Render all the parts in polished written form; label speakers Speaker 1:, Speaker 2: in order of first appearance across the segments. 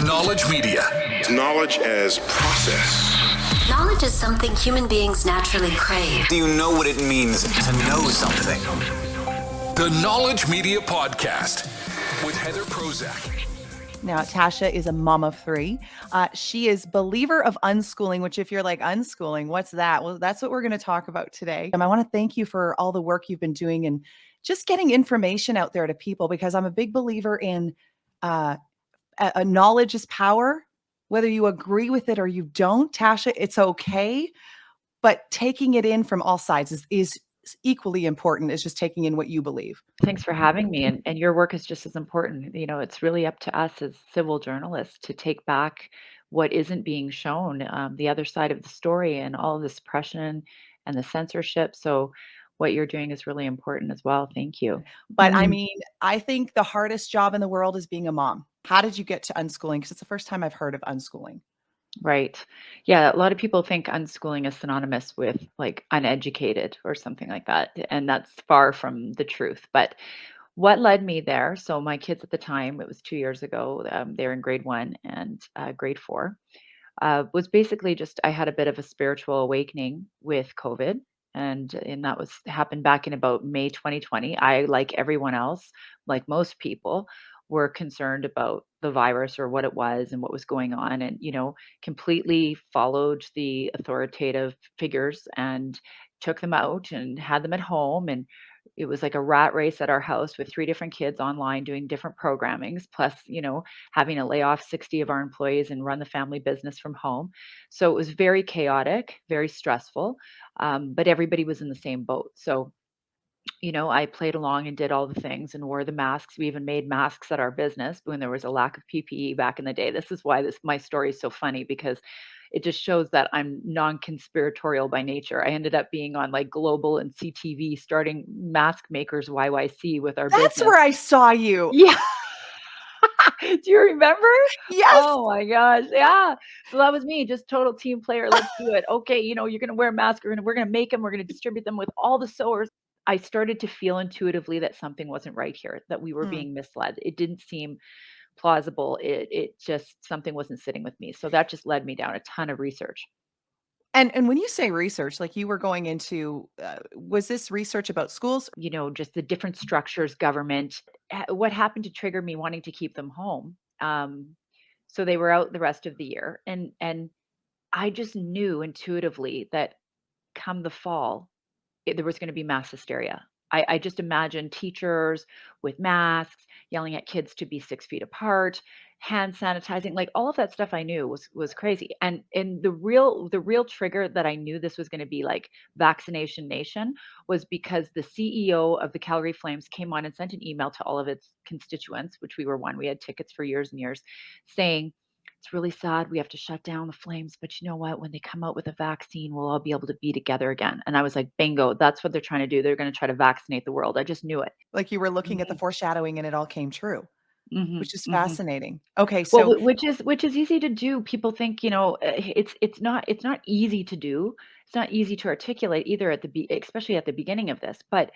Speaker 1: Knowledge media.
Speaker 2: Knowledge as process.
Speaker 3: Knowledge is something human beings naturally crave.
Speaker 4: Do you know what it means to know something?
Speaker 1: The Knowledge Media Podcast with Heather Prosak.
Speaker 5: Now, Tasha is a mom of three. She is believer of unschooling, which if you're like, unschooling, what's that? Well, that's what we're going to talk about today. I want to thank you for all the work you've been doing and just getting information out there to people, because I'm a big believer in knowledge is power. Whether you agree with it or you don't, Tasha, it's okay. But taking it in from all sides is equally important as just taking in what you believe.
Speaker 6: Thanks for having me. And your work is just as important. You know, it's really up to us as civil journalists to take back what isn't being shown, the other side of the story, and all of the suppression and the censorship. So what you're doing is really important as well. Thank you.
Speaker 5: But I think the hardest job in the world is being a mom. How did you get to unschooling? Because it's the first time I've heard of unschooling.
Speaker 6: Right. Yeah, a lot of people think unschooling is synonymous with like uneducated or something like that, and that's far from the truth. But what led me there, so my kids at the time, it was 2 years ago, they're in grade 1 and grade 4, was basically just I had a bit of a spiritual awakening with COVID, and that was happened back in about May 2020. I, like everyone else, like most people, were concerned about the virus or what it was and what was going on, and completely followed the authoritative figures and took them out and had them at home. And it was like a rat race at our house with 3 different kids online doing different programmings, plus, having to lay off 60 of our employees and run the family business from home. So it was very chaotic, very stressful, but everybody was in the same boat. So, I played along and did all the things and wore the masks. We even made masks at our business when there was a lack of PPE back in the day. This is why my story is so funny, because it just shows that I'm non-conspiratorial by nature. I ended up being on like Global and CTV, starting Mask Makers YYC with our
Speaker 5: That's
Speaker 6: business.
Speaker 5: where I saw you.
Speaker 6: Yeah. Do you remember?
Speaker 5: Yes.
Speaker 6: Oh my gosh. Yeah. So that was me, just total team player. Let's do it. Okay. You're going to wear masks. We're going to make them. We're going to distribute them with all the sewers. I started to feel intuitively that something wasn't right here, that we were being misled. It didn't seem plausible. It just, something wasn't sitting with me. So that just led me down a ton of research.
Speaker 5: And when you say research, like you were going into, was this research about schools?
Speaker 6: Just the different structures, government, what happened to trigger me wanting to keep them home. So they were out the rest of the year. And I just knew intuitively that come the fall, there was going to be mass hysteria. I just imagined teachers with masks yelling at kids to be 6 feet apart, hand sanitizing, like all of that stuff I knew was crazy. And the real trigger that I knew this was going to be like vaccination nation was because the CEO of the Calgary Flames came on and sent an email to all of its constituents, which we were one. We had tickets for years and years, saying, it's really sad we have to shut down the Flames, but you know what? When they come out with a vaccine, we'll all be able to be together again. And I was like, bingo, that's what they're trying to do. They're going to try to vaccinate the world. I just knew it.
Speaker 5: Like you were looking at the foreshadowing and it all came true, which is
Speaker 6: Mm-hmm.
Speaker 5: fascinating. Okay, so
Speaker 6: Well, which is easy to do. People think, it's not easy to do. It's not easy to articulate either especially at the beginning of this. But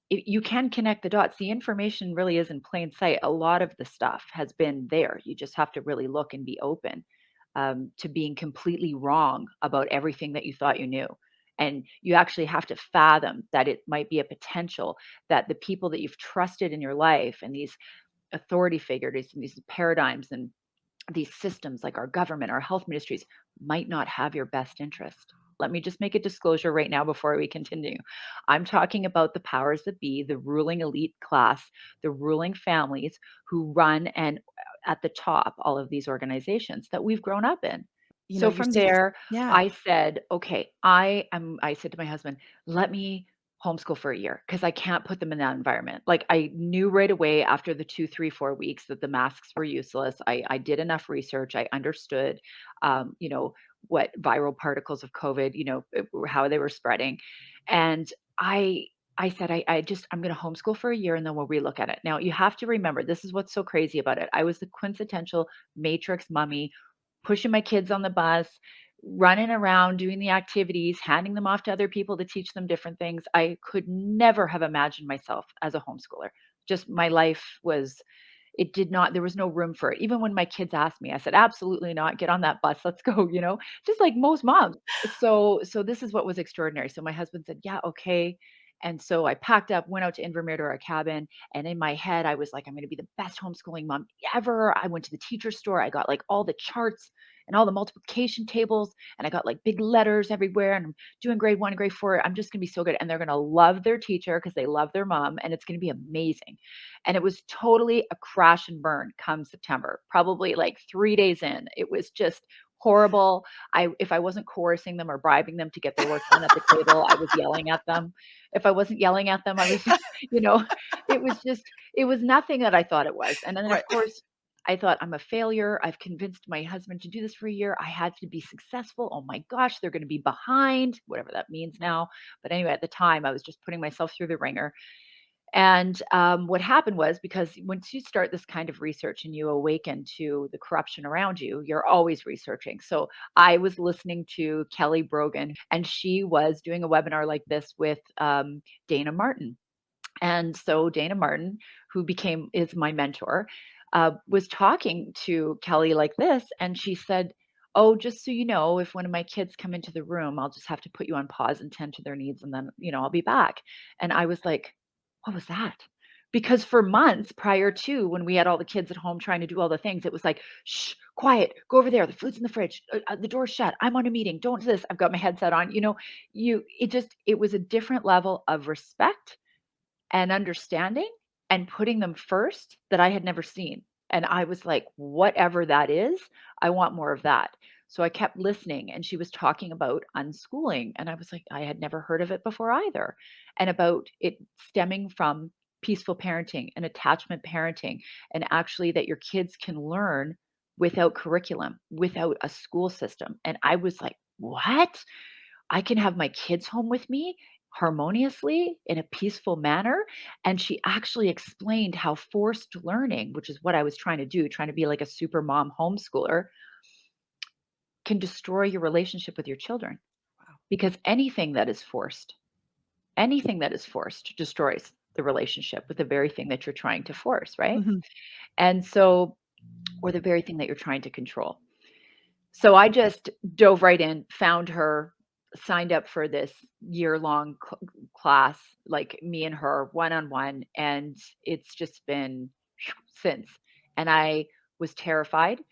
Speaker 6: you can connect the dots. The information really is in plain sight. A lot of the stuff has been there. You just have to really look and be open to being completely wrong about everything that you thought you knew. And you actually have to fathom that it might be a potential that the people that you've trusted in your life and these authority figures and these paradigms and these systems like our government, our health ministries might not have your best interest. Let me just make a disclosure right now before we continue. I'm talking about the powers that be, the ruling elite class, the ruling families who run and at the top all of these organizations that we've grown up in. So
Speaker 5: you're
Speaker 6: from
Speaker 5: saying,
Speaker 6: there,
Speaker 5: yeah.
Speaker 6: I said, okay, I said to my husband, let me homeschool for a year because I can't put them in that environment. Like I knew right away after the 2, 3, 4 weeks that the masks were useless. I did enough research. I understood, what viral particles of COVID, how they were spreading. And I said, I'm going to homeschool for a year and then we'll relook at it. Now you have to remember, this is what's so crazy about it. I was the quintessential matrix mummy, pushing my kids on the bus, running around, doing the activities, handing them off to other people to teach them different things. I could never have imagined myself as a homeschooler. Just my life was It did not, there was no room for it. Even when my kids asked me, I said, absolutely not. Get on that bus. Let's go, just like most moms. So this is what was extraordinary. So my husband said, yeah, okay. And so I packed up, went out to Invermere to our cabin. And in my head, I was like, I'm going to be the best homeschooling mom ever. I went to the teacher store. I got like all the charts and all the multiplication tables. And I got like big letters everywhere. And I'm doing grade 1 and grade 4. I'm just going to be so good. And they're going to love their teacher because they love their mom. And it's going to be amazing. And it was totally a crash and burn come September, probably like 3 days in. It was just horrible. If I wasn't coercing them or bribing them to get their work done at the table, I was yelling at them. If I wasn't yelling at them, I was, you know, it was nothing that I thought it was. And then, of
Speaker 5: Right.
Speaker 6: course, I thought, I'm a failure. I've convinced my husband to do this for a year. I had to be successful. Oh my gosh, they're going to be behind, whatever that means now. But anyway, at the time, I was just putting myself through the ringer. And what happened was, because once you start this kind of research and you awaken to the corruption around you, you're always researching. So I was listening to Kelly Brogan, and she was doing a webinar like this with Dana Martin. And so Dana Martin, who is my mentor, was talking to Kelly like this, and she said, "Oh, just so you know, if one of my kids come into the room, I'll just have to put you on pause and tend to their needs, and then I'll be back." And I was like, "What was that?" Because for months prior to, when we had all the kids at home trying to do all the things, it was like, "Shh, quiet, go over there. The food's in the fridge. The door's shut. I'm on a meeting. Don't do this. I've got my headset on." It was a different level of respect and understanding and putting them first that I had never seen. And I was like, whatever that is, I want more of that. So I kept listening, and she was talking about unschooling. And I was like, I had never heard of it before either. And about it stemming from peaceful parenting and attachment parenting, and actually that your kids can learn without curriculum, without a school system. And I was like, what? I can have my kids home with me harmoniously in a peaceful manner. And she actually explained how forced learning, which is what I was trying to do, trying to be like a super mom homeschooler, can destroy your relationship with your children.
Speaker 5: Wow.
Speaker 6: Because anything that is forced destroys the relationship with the very thing that you're trying to force, right?
Speaker 5: Mhm.
Speaker 6: And so, or the very thing that you're trying to control. So I just dove right in, found her, signed up for this year-long class, like me and her one-on-one, and it's just been since. And I was terrified.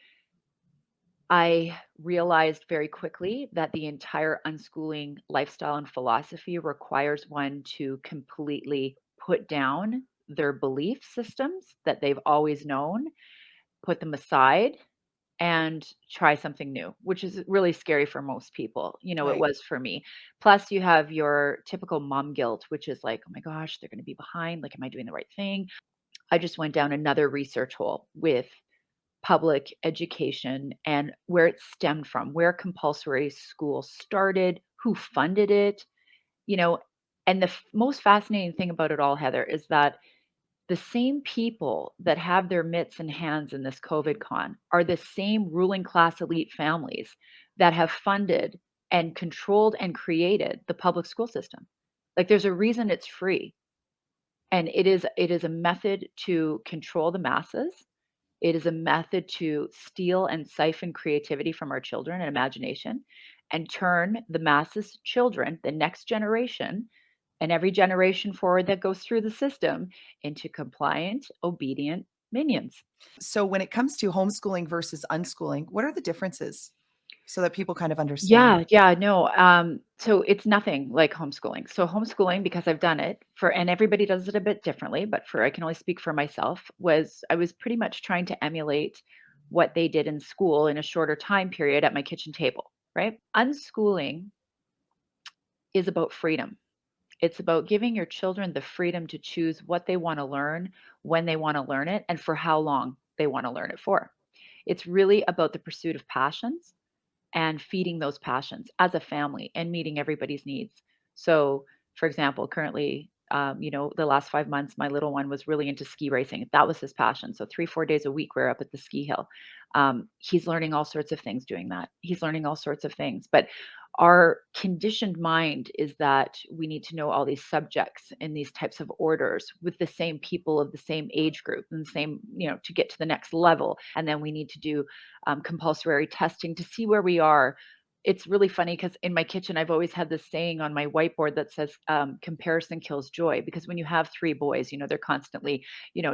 Speaker 6: I realized very quickly that the entire unschooling lifestyle and philosophy requires one to completely put down their belief systems that they've always known, put them aside, and try something new, which is really scary for most people. It
Speaker 5: Right.
Speaker 6: was for me. Plus, you have your typical mom guilt, which is like, oh my gosh, they're going to be behind. Like, am I doing the right thing? I just went down another research hole with public education and where it stemmed from, where compulsory school started, who funded it, you know. And the most fascinating thing about it all, Heather, is that the same people that have their mitts and hands in this COVID con are the same ruling class elite families that have funded and controlled and created the public school system. Like, there's a reason it's free. And it is a method to control the masses. It is a method to steal and siphon creativity from our children and imagination, and turn the masses children, the next generation, and every generation forward that goes through the system, into compliant, obedient minions.
Speaker 5: So when it comes to homeschooling versus unschooling, what are the differences so that people kind of understand?
Speaker 6: Yeah, yeah, no. So it's nothing like homeschooling. So homeschooling, because I've done it and everybody does it a bit differently, but I can only speak for myself, I was pretty much trying to emulate what they did in school in a shorter time period at my kitchen table, right? Unschooling is about freedom. It's about giving your children the freedom to choose what they want to learn, when they want to learn it, and for how long they want to learn it for. It's really about the pursuit of passions and feeding those passions as a family and meeting everybody's needs. So, for example, currently, the last 5 months, my little one was really into ski racing. That was his passion. So 3, 4 days a week, we're up at the ski hill. He's learning all sorts of things doing that. He's learning all sorts of things. But our conditioned mind is that we need to know all these subjects in these types of orders with the same people of the same age group and the same, to get to the next level. And then we need to do compulsory testing to see where we are. It's really funny because in my kitchen, I've always had this saying on my whiteboard that says, comparison kills joy. Because when you have three boys, they're constantly,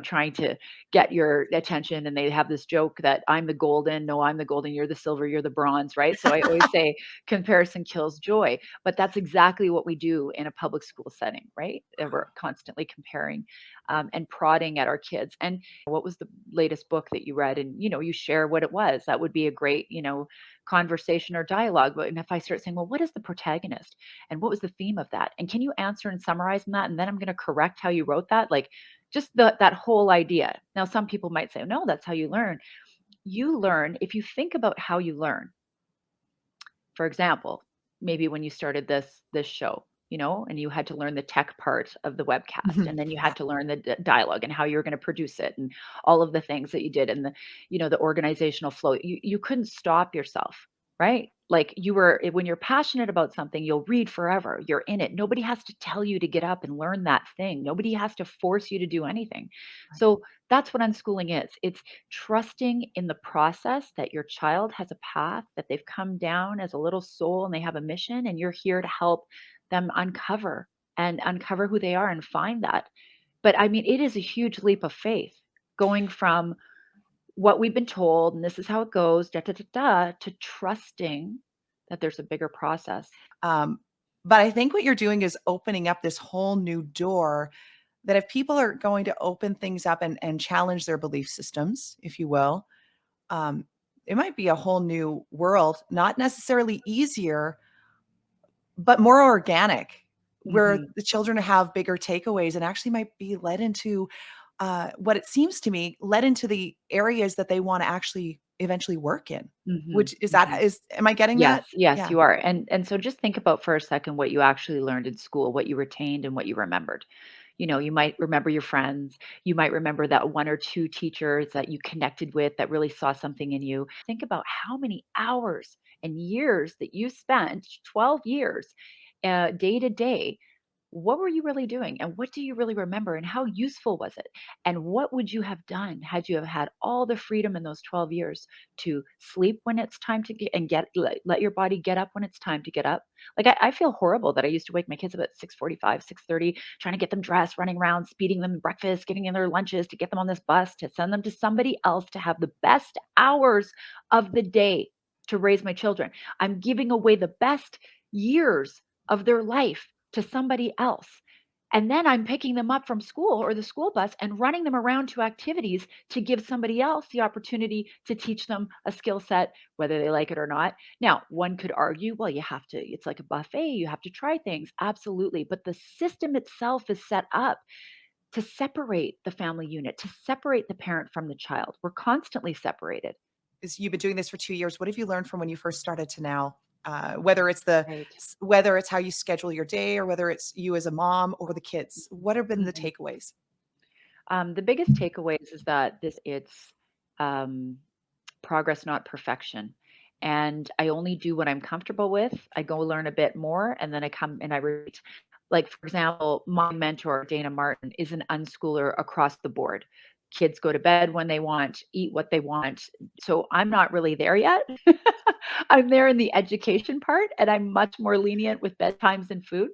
Speaker 6: trying to get your attention. And they have this joke that I'm the golden, no, I'm the golden, you're the silver, you're the bronze, right? So I always say comparison kills joy. But that's exactly what we do in a public school setting, right? We're constantly comparing and prodding at our kids. And what was the latest book that you read? And, you share what it was. That would be a great, conversation or dialogue. But and if I start saying, well, what is the protagonist and what was the theme of that? And can you answer and summarize in that? And then I'm going to correct how you wrote that. Like just that whole idea. Now, some people might say, no, that's how you learn. You learn if you think about how you learn. For example, maybe when you started this show, and you had to learn the tech part of the webcast, and then you had to learn the dialogue and how you were going to produce it, and all of the things that you did, and the organizational flow. You couldn't stop yourself, right? Like when you're passionate about something, you'll read forever. You're in it. Nobody has to tell you to get up and learn that thing. Nobody has to force you to do anything. So that's what unschooling is. It's trusting in the process that your child has a path, that they've come down as a little soul and they have a mission, and you're here to help them uncover who they are and find that. But I mean, it is a huge leap of faith going from what we've been told, and this is how it goes, da da da da, to trusting that there's a bigger process.
Speaker 5: But I think what you're doing is opening up this whole new door that if people are going to open things up and challenge their belief systems, if you will, it might be a whole new world, not necessarily easier, but more organic, where
Speaker 6: Mhm.
Speaker 5: the children have bigger takeaways and actually might be led into what it seems to me, led into the areas that they want to actually eventually work in.
Speaker 6: Mhm.
Speaker 5: Which is
Speaker 6: Mhm.
Speaker 5: am I getting
Speaker 6: Yes,
Speaker 5: that?
Speaker 6: yes,
Speaker 5: Yeah.
Speaker 6: you are. And so just think about for a second what you actually learned in school, what you retained and what you remembered. You might remember your friends. You might remember that one or two teachers that you connected with that really saw something in you. Think about how many hours and years that you spent, 12 years, day to day. What were you really doing? And what do you really remember? And how useful was it? And what would you have done had you have had all the freedom in those 12 years to sleep when it's time to get and let your body get up when it's time to get up? Like I feel horrible that I used to wake my kids up at 6:45, 6:30, trying to get them dressed, running around, speeding them breakfast, getting in their lunches, to get them on this bus, to send them to somebody else to have the best hours of the day to raise my children. I'm giving away the best years of their life to somebody else. And then I'm picking them up from school or the school bus and running them around to activities to give somebody else the opportunity to teach them a skill set, whether they like it or not. Now, one could argue, well, it's like a buffet, you have to try things. Absolutely. But the system itself is set up to separate the family unit, to separate the parent from the child. We're constantly separated.
Speaker 5: Is you've been doing this for 2 years. What have you learned from when you first started to now? Whether it's the
Speaker 6: Right.
Speaker 5: whether it's how you schedule your day or whether it's you as a mom or the kids. What have been the
Speaker 6: Mhm.
Speaker 5: takeaways?
Speaker 6: The biggest takeaways is that it's um, progress, not perfection. And I only do what I'm comfortable with. I go learn a bit more, and then I come and I repeat. Like, for example, my mentor, Dana Martin, is an unschooler across the board. Kids go to bed when they want, eat what they want. So I'm not really there yet. I'm there in the education part, and I'm much more lenient with bedtimes and food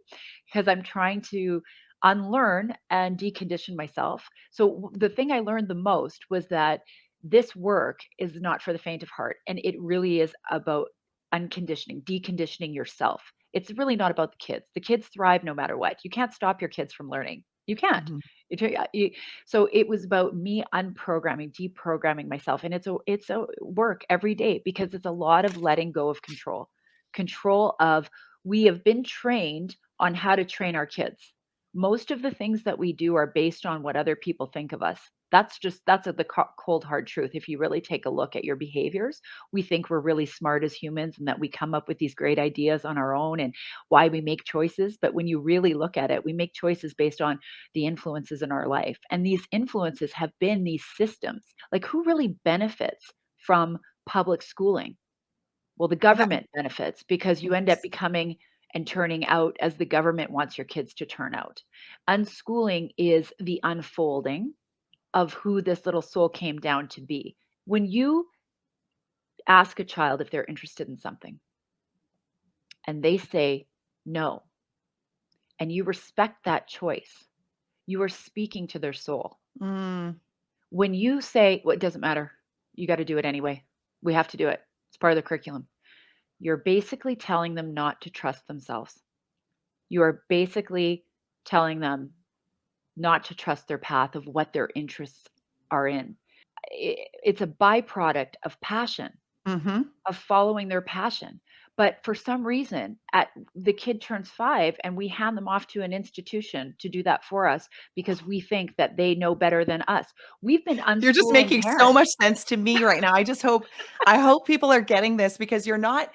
Speaker 6: because I'm trying to unlearn and decondition myself. So the thing I learned the most was that this work is not for the faint of heart, and it really is about unconditioning, deconditioning yourself. It's really not about the kids. The kids thrive no matter what. You can't stop your kids from learning. You can't.
Speaker 5: Mhm.
Speaker 6: So it was about me unprogramming, deprogramming myself, and it's a work every day because it's a lot of letting go of control. Control of we have been trained on how to train our kids. Most of the things that we do are based on what other people think of us. That's the cold hard truth. If you really take a look at your behaviors, we think we're really smart as humans and that we come up with these great ideas on our own and why we make choices. But when you really look at it, we make choices based on the influences in our life. And these influences have been these systems. Like who really benefits from public schooling. Well, the
Speaker 5: Yeah.
Speaker 6: government benefits because you end up
Speaker 5: Yes.
Speaker 6: becoming and turning out as the government wants your kids to turn out. Unschooling is the unfolding of who this little soul came down to be. When you ask a child if they're interested in something and they say no, and you respect that choice, you are speaking to their soul.
Speaker 5: Mm,
Speaker 6: When you say, well, it doesn't matter, you got to do it anyway. We have to do it. It's part of the curriculum. You're basically telling them not to trust themselves. You are basically telling them not to trust their path of what their interests are in. It's a byproduct of passion,
Speaker 5: mhm.
Speaker 6: of following their passion. But for some reason, at the kid turns 5 and we hand them off to an institution to do that for us because we think that they know better than us. We've been
Speaker 5: You're just
Speaker 6: unschooling
Speaker 5: making so
Speaker 6: parents.
Speaker 5: much sense to me right now. I hope people are getting this because you're not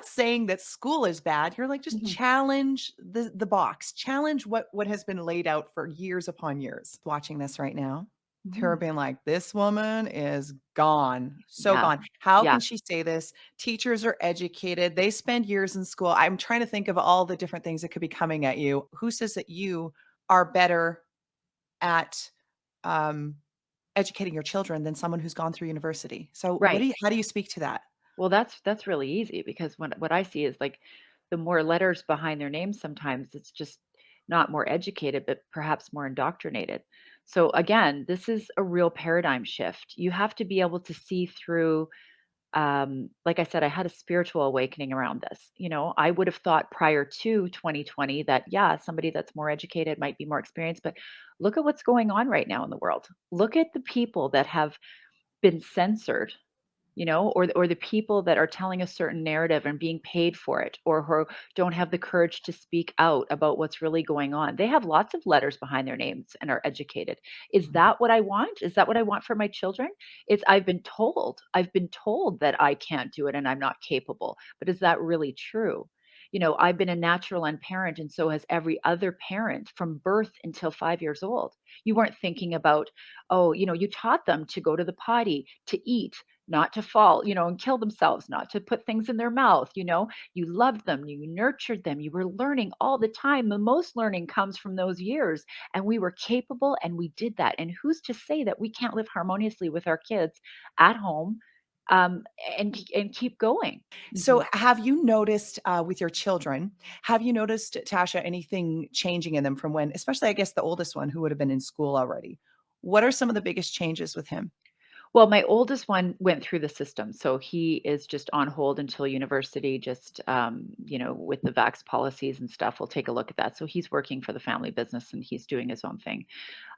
Speaker 5: saying that school is bad. You're like, just
Speaker 6: Mhm,
Speaker 5: challenge the box. Challenge what has been laid out for years upon years. Watching this right now, they're
Speaker 6: mhm.
Speaker 5: being like, "This woman is gone. So
Speaker 6: Yeah.
Speaker 5: gone. How can
Speaker 6: Yeah.
Speaker 5: she say this? Teachers are educated. They spend years in school." I'm trying to think of all the different things that could be coming at you. Who says that you are better at, um educating your children than someone who's gone through university. So
Speaker 6: Right.
Speaker 5: how do you speak to that?
Speaker 6: Well, that's really easy because what I see is like the more letters behind their names sometimes it's just not more educated, but perhaps more indoctrinated. So again, this is a real paradigm shift. You have to be able to see through like I said, I had a spiritual awakening around this. I would have thought prior to 2020 that, yeah, somebody that's more educated might be more experienced, but look at what's going on right now in the world. Look at the people that have been censored, or the people that are telling a certain narrative and being paid for it, or who don't have the courage to speak out about what's really going on. They have lots of letters behind their names and are educated. Is that what I want? Is that what I want for my children? It's I've been told that I can't do it and I'm not capable. But is that really true? I've been a natural unparent, and so has every other parent from birth until 5 years old. You weren't thinking about, oh, you taught them to go to the potty, to eat, not to fall, and kill themselves, not to put things in their mouth. You loved them, you nurtured them, you were learning all the time. The most learning comes from those years, and we were capable and we did that. And who's to say that we can't live harmoniously with our kids at home, um, and keep going?
Speaker 5: So
Speaker 6: Mhm.
Speaker 5: have you noticed with your children, have you noticed, Tasha, anything changing in them from when, especially I guess the oldest one who would have been in school already? What are some of the biggest changes with him?
Speaker 6: Well, my oldest one went through the system, so he is just on hold until university, just, with the vax policies and stuff, we'll take a look at that. So he's working for the family business and he's doing his own thing.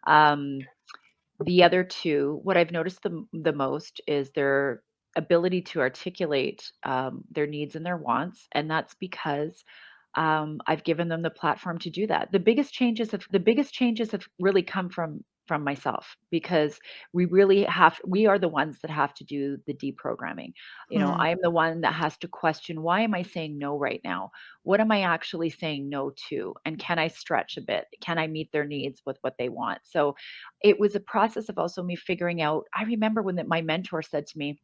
Speaker 6: Um, the other 2, what I've noticed the most is their ability to articulate, their needs and their wants, and that's because, I've given them the platform to do that. The biggest changes have really come from myself because we are the ones that have to do the deprogramming.
Speaker 5: Hmm.
Speaker 6: I am the one that has to question, why am I saying no right now? What am I actually saying no to? And can I stretch a bit? Can I meet their needs with what they want? So it was a process of also me figuring out. I remember when my mentor said to me,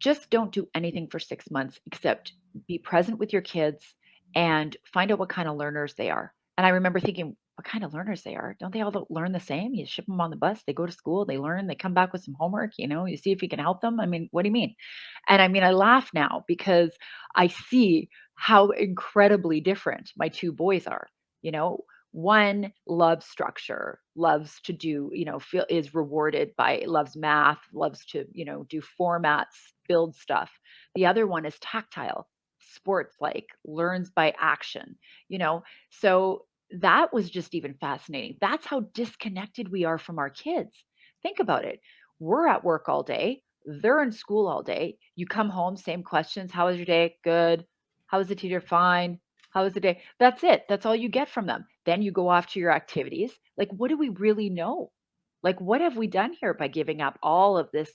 Speaker 6: just don't do anything for 6 months except be present with your kids and find out what kind of learners they are. And I remember thinking, what kind of learners they are? Don't they all learn the same? You ship them on the bus, they go to school, they learn, they come back with some homework, you see if you can help them. I mean, what do you mean? And I mean, I laugh now because I see how incredibly different my 2 boys are. You know, one loves structure, loves to do, feel is rewarded by loves math, loves to, do formats, build stuff. The other one is tactile, sports like, learns by action, you know. So that was just even fascinating. That's how disconnected we are from our kids. Think about it. We're at work all day, they're in school all day. You come home, same questions. How was your day? Good. How was the teacher? Fine. How was the day? That's it. That's all you get from them. Then you go off to your activities. Like, what do we really know? Like, what have we done here by giving up all of this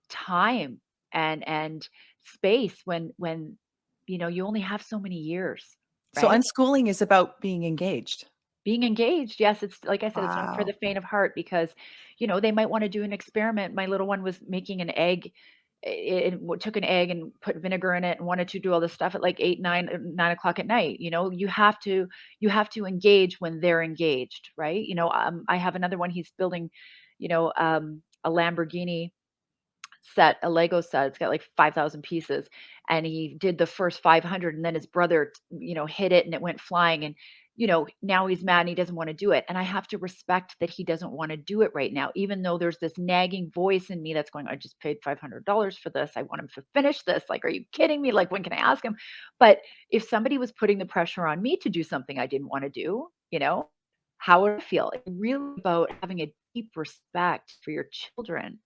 Speaker 6: time and space when you only have so many years,
Speaker 5: So
Speaker 6: right?
Speaker 5: unschooling is about being engaged.
Speaker 6: Being engaged, yes, it's like I said, it's not for the
Speaker 5: Wow.
Speaker 6: faint of heart because, they might wanna do an experiment. My little one was making an egg, took an egg and put vinegar in it and wanted to do all this stuff at like 8, 9, 9 o'clock at night. You have to engage when they're engaged, right? I have another one, he's building, a Lamborghini set, a Lego set. It's got like 5,000 pieces. And he did the first 500 and then his brother, hit it and it went flying. And, now he's mad and he doesn't want to do it. And I have to respect that he doesn't want to do it right now, even though there's this nagging voice in me that's going, I just paid $500 for this. I want him to finish this. Like, are you kidding me? Like, when can I ask him? But if somebody was putting the pressure on me to do something I didn't want to do, how would I feel? It's really about having a deep respect for your children.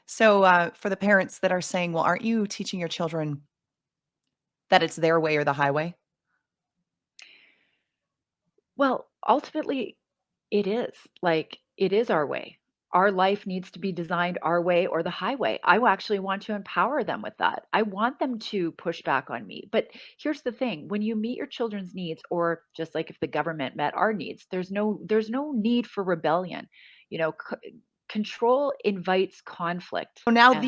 Speaker 5: So, for the parents that are saying, well, aren't you teaching your children that it's their way or the highway?
Speaker 6: Well, ultimately, it is. Like, it is our way. Our life needs to be designed our way or the highway. I actually want to empower them with that. I want them to push back on me. But here's the thing, when you meet your children's needs, or just like if the government met our needs, there's no need for rebellion. You know, control invites conflict.
Speaker 5: So now
Speaker 6: And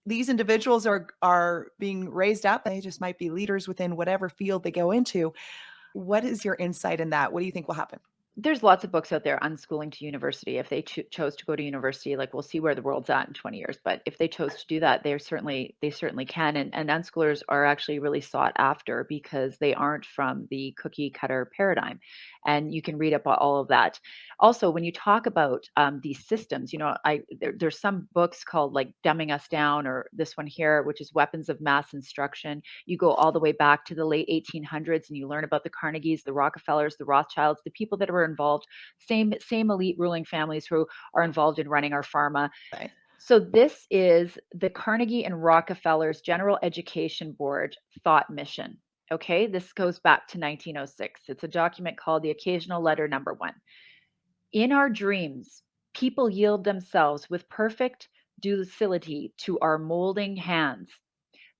Speaker 5: these individuals are being raised up. They just might be leaders within whatever field they go into. What is your insight in that? What do you think will happen?
Speaker 6: there's lots of books out there, Unschooling to University. If they chose to go to university, like we'll see where the world's at in 20 years. But if they chose to do that, they certainly can. And unschoolers are actually really sought after because they aren't from the cookie cutter paradigm. And you can read up on all of that. Also, when you talk about these systems, there's some books called like Dumbing Us Down, or this one here, which is Weapons of Mass Instruction. You go all the way back to the late 1800s and you learn about the Carnegies, the Rockefellers, the Rothschilds, the people that were involved, same elite ruling families who are involved in running our pharma.
Speaker 5: Right.
Speaker 6: So this is the Carnegie and Rockefellers General Education Board thought mission. Okay, this goes back to 1906. It's a document called the Occasional Letter Number One. In our dreams, people yield themselves with perfect docility to our molding hands.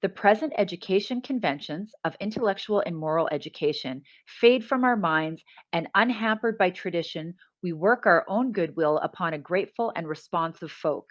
Speaker 6: The present education conventions of intellectual and moral education fade from our minds, and unhampered by tradition, we work our own goodwill upon a grateful and responsive folk.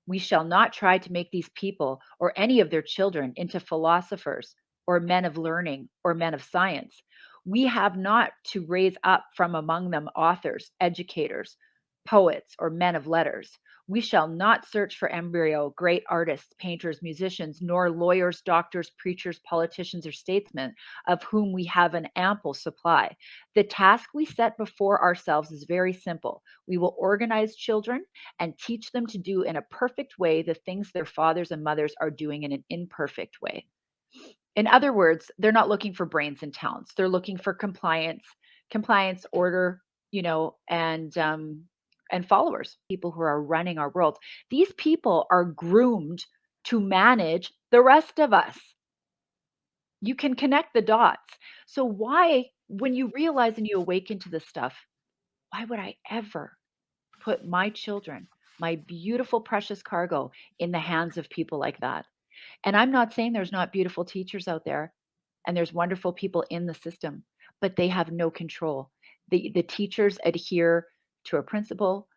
Speaker 6: We shall not try to make these people or any of their children into philosophers or men of learning or men of science. We have not to raise up from among them authors, educators, poets, or men of letters. We shall not search for embryo great artists, painters, musicians, nor lawyers, doctors, preachers, politicians, or statesmen, of whom we have an ample supply. The task we set before ourselves is very simple. We will organize children and teach them to do in a perfect way the things their fathers and mothers are doing in an imperfect way. In other words, they're not looking for brains and talents. They're looking for compliance, order, and followers, people who are running our world. These people are groomed to manage the rest of us. You can connect the dots. So why, when you realize and you awaken to this stuff, why would I ever put my children, my beautiful, precious cargo, in the hands of people like that? And I'm not saying there's not beautiful teachers out there and there's wonderful people in the system, but they have no control. The teachers adhere to a principal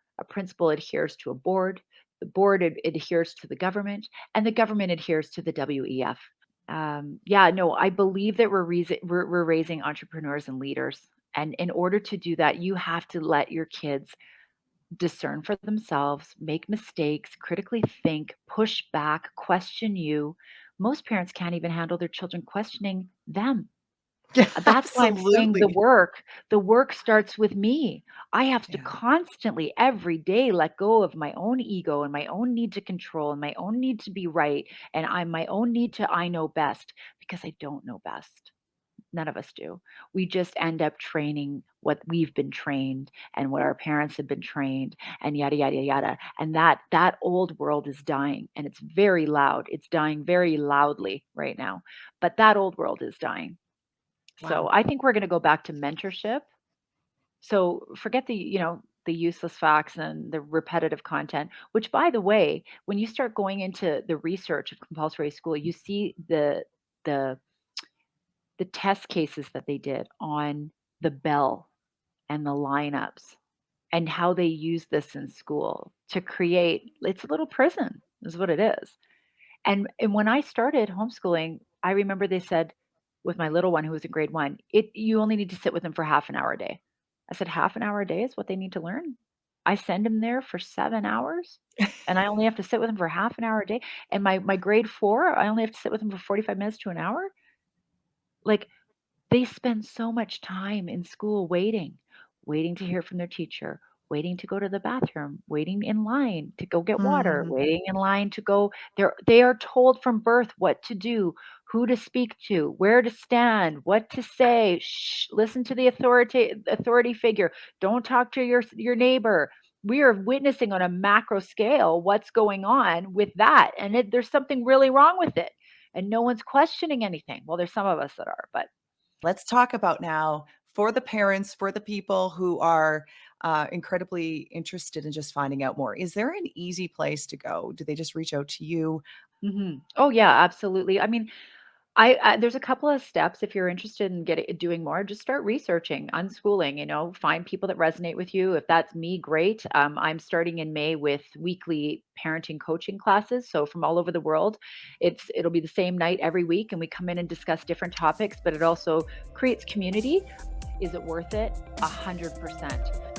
Speaker 6: adheres to a board, the board adheres to the government, and the government adheres to the WEF. Yeah, no, I believe that we're raising entrepreneurs and leaders. And in order to do that, you have to let your kids discern for themselves, make mistakes, critically think, push back, question you. Most parents can't even handle their children questioning them.
Speaker 5: Yeah,
Speaker 6: That's why I'm saying the
Speaker 5: absolutely.
Speaker 6: work, the work starts with me. I have to
Speaker 5: Yeah.
Speaker 6: constantly every day let go of my own ego and my own need to control and my own need to be right and my own need to I know best, because I don't know best. None of us do. We just end up training what we've been trained and what our parents have been trained, and yada yada yada. And that old world is dying, and it's very loud. It's dying very loudly right now. But that old world is dying. So
Speaker 5: Wow.
Speaker 6: I think we're going to go back to mentorship. So forget the useless facts and the repetitive content, which, by the way, when you start going into the research of compulsory school, you see the the test cases that they did on the bell and the lineups and how they use this in school to create it's a little prison is what it is. And when I started homeschooling, I remember they said with my little one who was in grade 1, you only need to sit with them for half an hour a day. I said, "Half an hour a day is what they need to learn? I send them there for 7 hours, and I only have to sit with them for half an hour a day, and my grade 4, I only have to sit with them for 45 minutes to an hour?" Like, they spend so much time in school waiting, waiting to hear from their teacher, waiting to go to the bathroom, waiting in line to go get water,
Speaker 5: Mm.
Speaker 6: waiting in line to go they are told from birth what to do, who to speak to, where to stand, what to say. Shh, listen to the authority figure. Don't talk to your neighbor. We are witnessing on a macro scale what's going on with that, and there's something really wrong with it, and no one's questioning anything. Well, there's some of us that are, but
Speaker 5: Let's talk about now for the parents, for the people who are incredibly interested in just finding out more. Is there an easy place to go? Do they just reach out to you?
Speaker 6: Mhm. Oh, yeah, absolutely. I mean, there's a couple of steps if you're interested in getting doing more, just start researching, unschooling, find people that resonate with you. If that's me, great. I'm starting in May with weekly parenting coaching classes. So from all over the world, it'll be the same night every week, and we come in and discuss different topics, but it also creates community. Is it worth it? 100%.